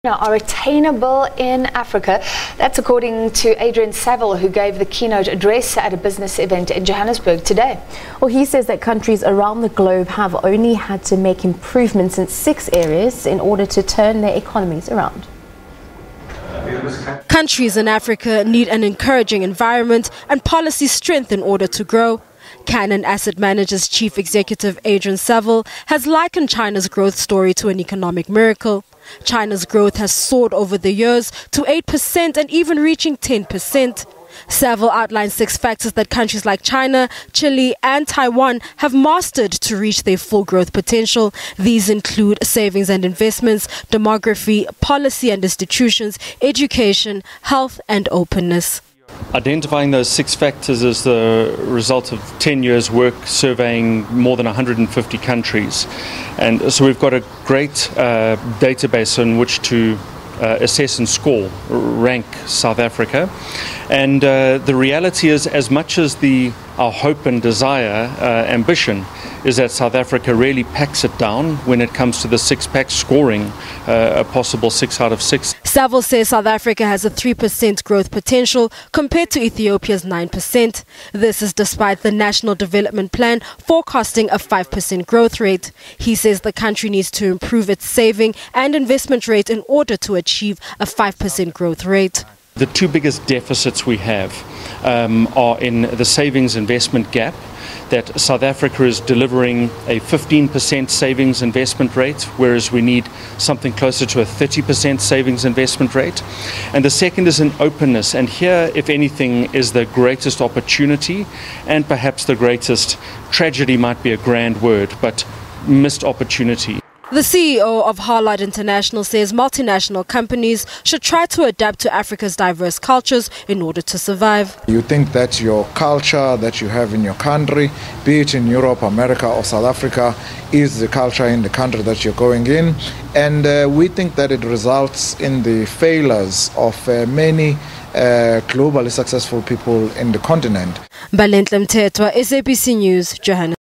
Are attainable in Africa. That's according to Adrian Saville, who gave the keynote address at a business event in Johannesburg today. Well, he says that countries around the globe have only had to make improvements in 6 areas in order to turn their economies around. Countries in Africa need an encouraging environment and policy strength in order to grow. Canon Asset Managers Chief Executive Adrian Saville has likened China's growth story to an economic miracle. China's growth has soared over the years to 8% and even reaching 10%. Saville outlined 6 factors that countries like China, Chile and Taiwan have mastered to reach their full growth potential. These include savings and investments, demography, policy and institutions, education, health and openness. Identifying those 6 factors is the result of 10 years' work surveying more than 150 countries. And so we've got a great database on which to assess and score, rank South Africa. And the reality is, as much as our hope and desire, ambition, is that South Africa really packs it down when it comes to the 6-pack, scoring a possible 6 out of 6. Saville says South Africa has a 3% growth potential compared to Ethiopia's 9%. This is despite the National Development Plan forecasting a 5% growth rate. He says the country needs to improve its saving and investment rate in order to achieve a 5% growth rate. The 2 biggest deficits we have are in the savings investment gap, that South Africa is delivering a 15% savings investment rate, whereas we need something closer to a 30% savings investment rate. And the second is in openness, and here, if anything, is the greatest opportunity, and perhaps the greatest tragedy might be a grand word, but missed opportunity. The CEO of Harlard International says multinational companies should try to adapt to Africa's diverse cultures in order to survive. You think that your culture that you have in your country, be it in Europe, America or South Africa, is the culture in the country that you're going in. And we think that it results in the failures of many globally successful people in the continent. Balenhle Mthethwa, SABC News, Johannesburg.